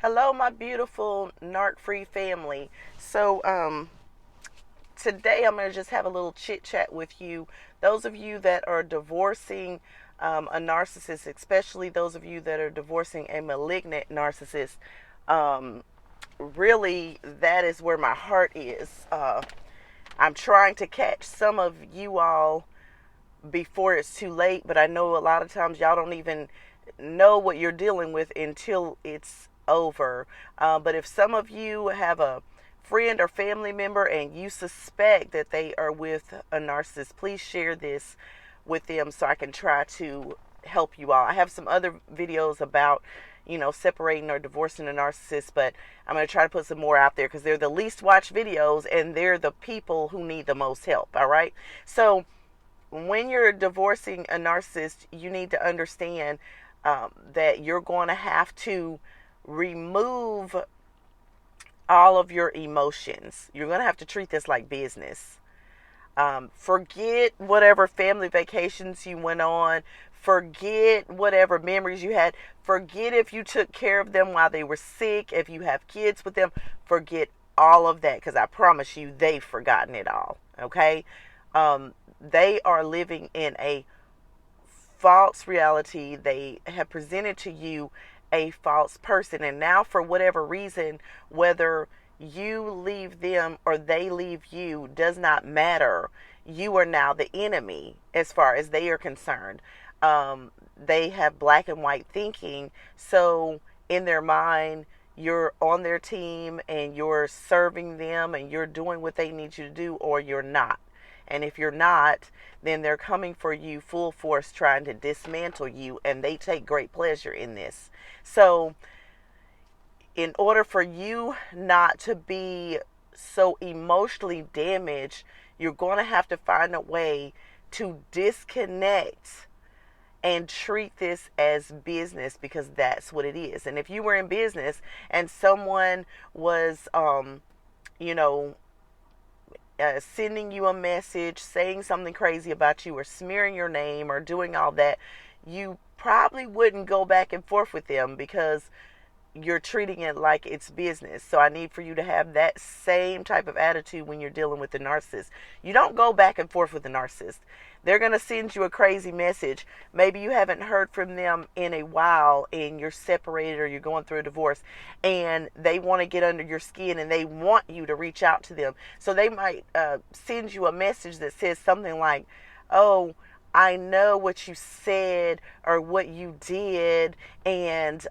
Hello, my beautiful narc-free family. Today I'm going to just have a little chit chat with you. Those of you that are divorcing a narcissist, especially those of you that are divorcing a malignant narcissist, um, really that is where my heart is. I'm trying to catch some of you all before it's too late, but I know a lot of times y'all don't even know what you're dealing with until it's over. But if some of you have a friend or family member and you suspect that they are with a narcissist, please share this with them so I can try to help you all. I have some other videos about, separating or divorcing a narcissist, but I'm going to try to put some more out there because they're the least watched videos and they're the people who need the most help. All right. So, when you're divorcing a narcissist, you need to understand that you're going to have to remove all of your emotions. You're going to have to treat this like business. Forget whatever family vacations you went on. Forget whatever memories you had. Forget if you took care of them while they were sick. If you have kids with them, forget all of that because I promise you they've forgotten it all. Okay? They are living in a false reality. They have presented to you a false person. And now, for whatever reason, whether you leave them or they leave you does not matter. You are now the enemy as far as they are concerned. They have black and white thinking. So, in their mind, you're on their team and you're serving them and you're doing what they need you to do, or you're not. And if you're not, then they're coming for you full force, trying to dismantle you, and they take great pleasure in this. So, in order for you not to be so emotionally damaged, you're going to have to find a way to disconnect and treat this as business, because that's what it is. And if you were in business and someone was, you know, sending you a message, saying something crazy about you, or smearing your name, or doing all that, you probably wouldn't go back and forth with them because you're treating it like it's business. So I need for you to have that same type of attitude when you're dealing with the narcissist. You don't go back and forth with the narcissist. They're going to send you a crazy message. Maybe you haven't heard from them in a while and you're separated or you're going through a divorce, and they want to get under your skin and they want you to reach out to them. So they might send you a message that says something like, oh, I know what you said or what you did, and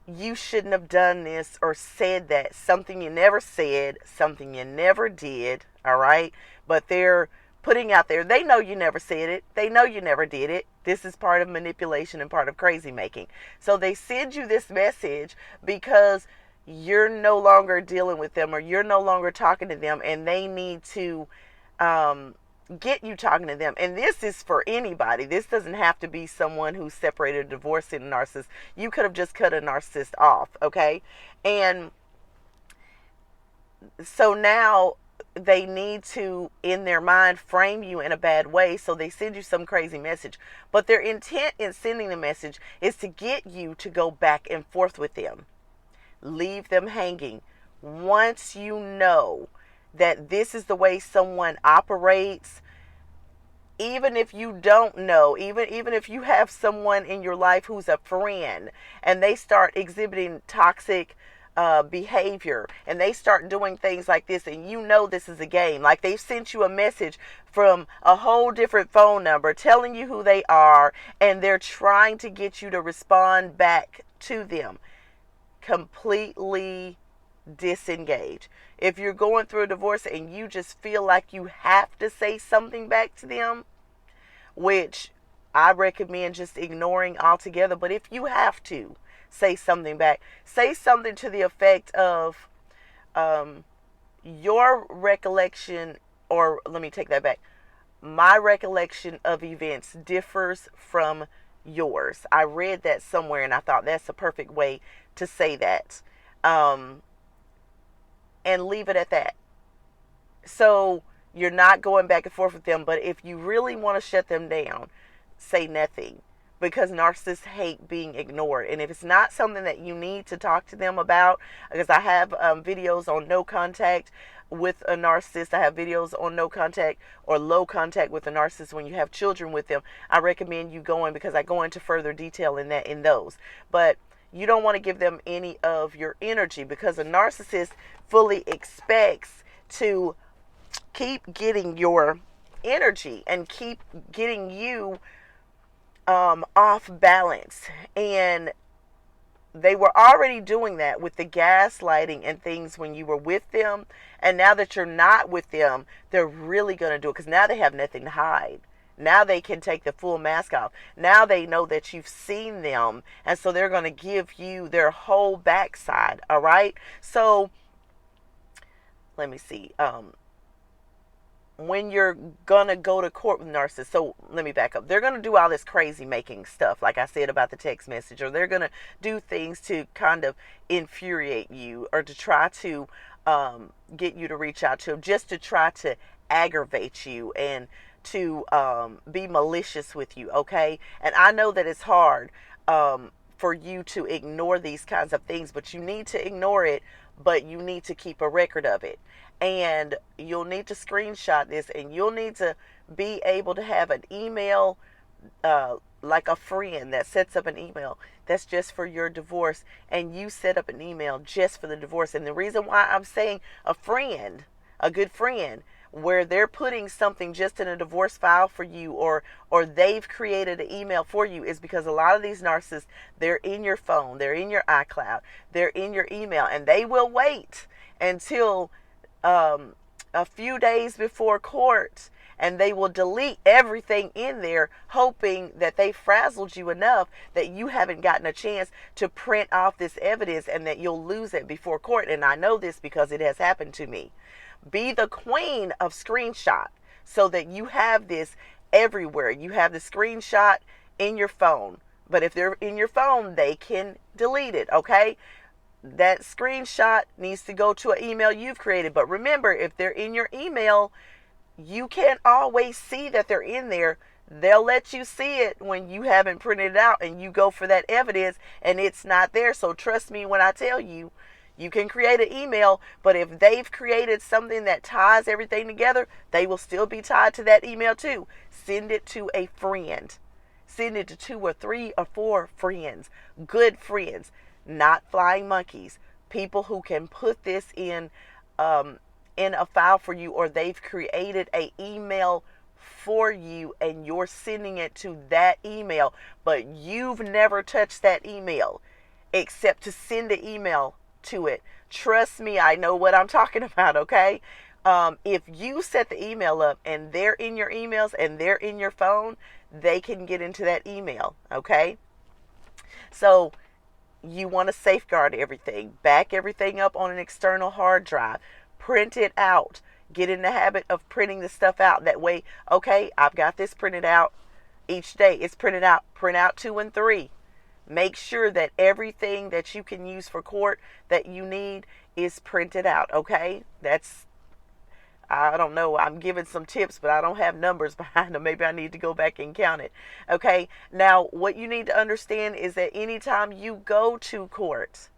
you shouldn't have done this or said that. Something you never said, something you never did, all right? But they're putting out there, they know you never said it. They know you never did it. This is part of manipulation and part of crazy making. So they send you this message because you're no longer dealing with them or you're no longer talking to them, and they need to get you talking to them. And this is for anybody. This doesn't have to be someone who's separated, divorced, and a narcissist. You could have just cut a narcissist off, okay? And so now they need to, in their mind, frame you in a bad way, so they send you some crazy message. But their intent in sending the message is to get you to go back and forth with them. Leave them hanging. Once you know that this is the way someone operates, even if you don't know, even if you have someone in your life who's a friend and they start exhibiting toxic behavior and they start doing things like this, and you know this is a game, like they've sent you a message from a whole different phone number telling you who they are, and they're trying to get you to respond back to them, completely disengage. If you're going through a divorce and you just feel like you have to say something back to them, which I recommend just ignoring altogether, but if you have to say something back, say something to the effect of, your recollection, or let me take that back, my recollection of events differs from yours. I read that somewhere and I thought that's the perfect way to say that. And leave it at that. So you're not going back and forth with them, but if you really want to shut them down, say nothing. because narcissists hate being ignored. And if it's not something that you need to talk to them about, because I have videos on no contact with a narcissist. I have videos on no contact or low contact with a narcissist when you have children with them. I recommend you going, because I go into further detail in those. But you don't want to give them any of your energy, because a narcissist fully expects to keep getting your energy and keep getting you off balance. And they were already doing that with the gaslighting and things when you were with them. And now that you're not with them, they're really going to do it, because now they have nothing to hide. Now they can take the full mask off. Now they know that you've seen them. And so they're going to give you their whole backside. All right. So let me see. When you're going to go to court with narcissists. So let me back up. They're going to do all this crazy making stuff, like I said about the text message, or they're going to do things to kind of infuriate you, or to try to get you to reach out to them, just to try to aggravate you and to be malicious with you. Okay. And I know that it's hard for you to ignore these kinds of things, but you need to ignore it, but you need to keep a record of it. And you'll need to screenshot this, and you'll need to be able to have an email, like a friend that sets up an email that's just for your divorce, and you set up an email just for the divorce. And the reason why I'm saying a friend, a good friend, where they're putting something just in a divorce file for you, or they've created an email for you, is because a lot of these narcissists, they're in your phone, they're in your iCloud, they're in your email, and they will wait until a few days before court, and they will delete everything in there, hoping that they frazzled you enough that you haven't gotten a chance to print off this evidence, and that you'll lose it before court. And I know this because it has happened to me. Be the queen of screenshot, so that you have this everywhere. You have the screenshot in your phone, but if they're in your phone, they can delete it. Okay. That screenshot needs to go to an email you've created. But remember, if they're in your email, you can't always see that they're in there. They'll let you see it when you haven't printed it out, and you go for that evidence and it's not there. So trust me when I tell you, you can create an email, but if they've created something that ties everything together, they will still be tied to that email too. Send it to a friend. Send it to 2 or 3 or 4 friends, good friends, not flying monkeys, people who can put this in a file for you, or they've created an email for you and you're sending it to that email, but you've never touched that email except to send the email to it. Trust me, I know what I'm talking about. Okay. If you set the email up and they're in your emails and they're in your phone, they can get into that email. Okay. So you want to safeguard everything, back everything up on an external hard drive, print it out, get in the habit of printing the stuff out. That way, okay, I've got this printed out each day. It's printed out, print out 2 and 3. Make sure that everything that you can use for court that you need is printed out. Okay. That's, I don't know. I'm giving some tips, but I don't have numbers behind them. Maybe I need to go back and count it. Okay. Now, what you need to understand is that anytime you go to court,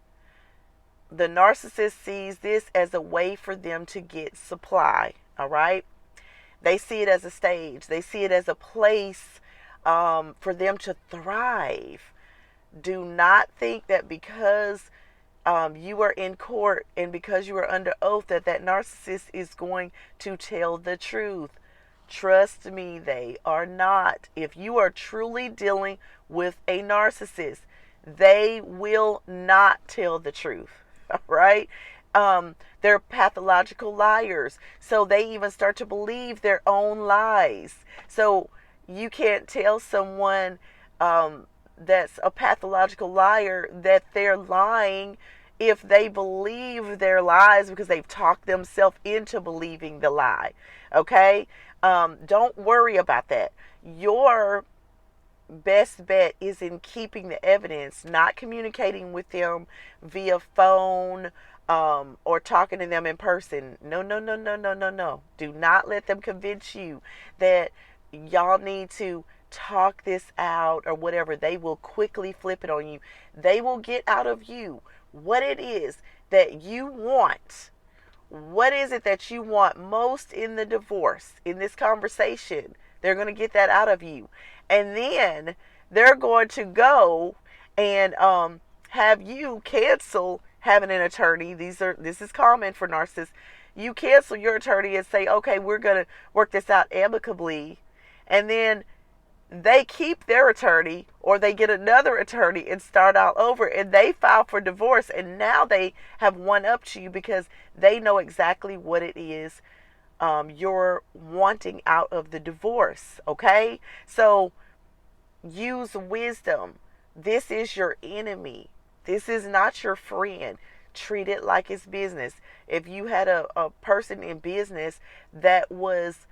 the narcissist sees this as a way for them to get supply. All right. They see it as a stage. They see it as a place for them to thrive. Do not think that because you are in court and because you are under oath that narcissist is going to tell the truth. Trust me, they are not. If you are truly dealing with a narcissist, they will not tell the truth. All right? They're pathological liars. So they even start to believe their own lies. So you can't tell someone that's a pathological liar that they're lying if they believe their lies, because they've talked themselves into believing the lie. Okay? Don't worry about that. Your best bet is in keeping the evidence, not communicating with them via phone or talking to them in person. No, no, no, no, no, no, no. Do not let them convince you that y'all need to talk this out or whatever, they will quickly flip it on you. They will get out of you what it is that you want. What is it that you want most in the divorce, in this conversation? They're going to get that out of you. And then they're going to go and have you cancel having an attorney. This is common for narcissists. You cancel your attorney and say, okay, we're going to work this out amicably. And then they keep their attorney, or they get another attorney and start all over, and they file for divorce, and now they have one up to you because they know exactly what it is you're wanting out of the divorce. Okay, so use wisdom. This is your enemy. This is not your friend. Treat it like it's business. If you had a person in business that was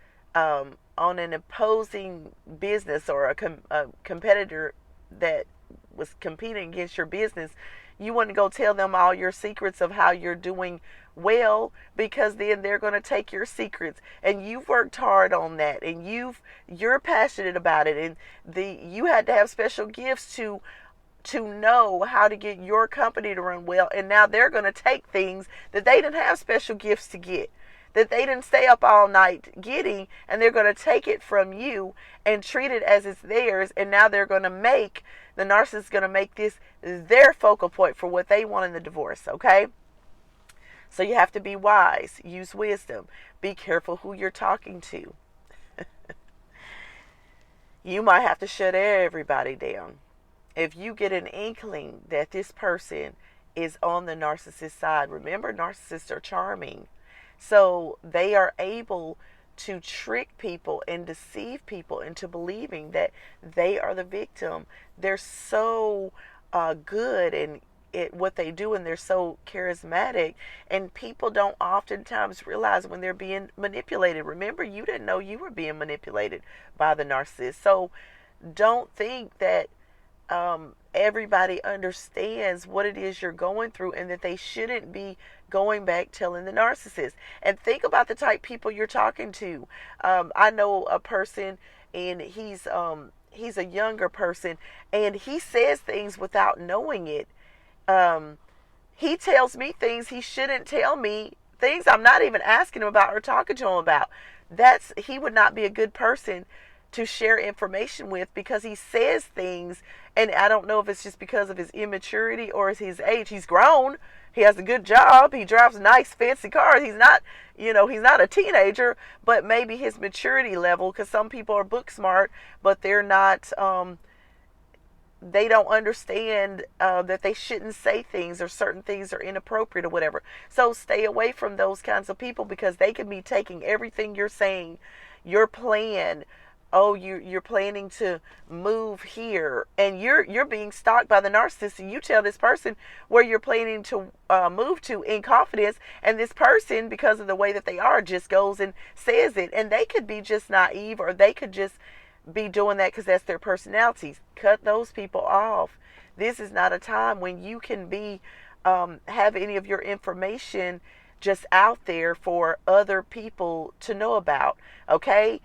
on an opposing business, or a competitor that was competing against your business, you wouldn't go tell them all your secrets of how you're doing well, because then they're going to take your secrets, and you've worked hard on that, and you're passionate about it, and you had to have special gifts to know how to get your company to run well, and now they're going to take things that they didn't have special gifts to get, that they didn't stay up all night getting, and they're going to take it from you and treat it as it's theirs, and now the narcissist is going to make this their focal point for what they want in the divorce, okay? So you have to be wise, use wisdom, be careful who you're talking to. You might have to shut everybody down. If you get an inkling that this person is on the narcissist side, remember, narcissists are charming. So they are able to trick people and deceive people into believing that they are the victim. They're so good in what they do, and they're so charismatic, and people don't oftentimes realize when they're being manipulated. Remember, you didn't know you were being manipulated by the narcissist. So don't think that everybody understands what it is you're going through, and that they shouldn't be going back telling the narcissist. And think about the type of people you're talking to. I know a person, and he's a younger person, and he says things without knowing it. He tells me things he shouldn't tell me, things I'm not even asking him about or talking to him about. He would not be a good person to share information with, because he says things, and I don't know if it's just because of his immaturity or his age. He's grown. He has a good job. He drives nice, fancy cars. He's not a teenager, but maybe his maturity level, because some people are book smart, but they're not, they don't understand that they shouldn't say things, or certain things are inappropriate or whatever. So stay away from those kinds of people, because they can be taking everything you're saying, your plan. Oh, you're planning to move here, and you're being stalked by the narcissist, and you tell this person where you're planning to move to in confidence, and this person, because of the way that they are, just goes and says it. And they could be just naive, or they could just be doing that because that's their personalities. Cut those people off. This is not a time when you can be have any of your information just out there for other people to know about. Okay.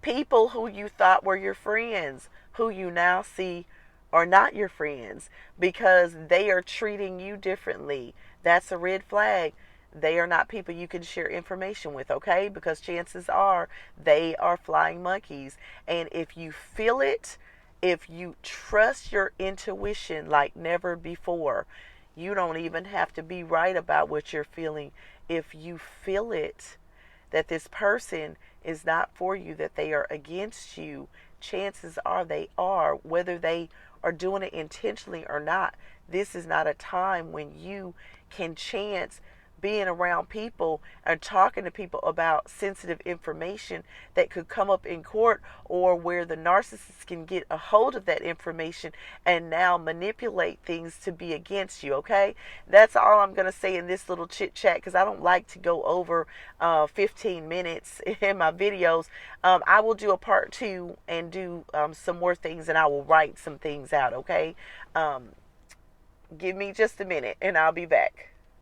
People who you thought were your friends, who you now see are not your friends, because they are treating you differently. That's a red flag. They are not people you can share information with, okay? Because chances are they are flying monkeys. And if you feel it, if you trust your intuition like never before, you don't even have to be right about what you're feeling. If you feel it, that this person is not for you, that they are against you, chances are they are, whether they are doing it intentionally or not. This is not a time when you can chance being around people and talking to people about sensitive information that could come up in court, or where the narcissist can get a hold of that information and now manipulate things to be against you. Okay, that's all I'm going to say in this little chit chat, because I don't like to go over 15 minutes in my videos. I will do a part 2 and do some more things, and I will write some things out. Okay, give me just a minute and I'll be back.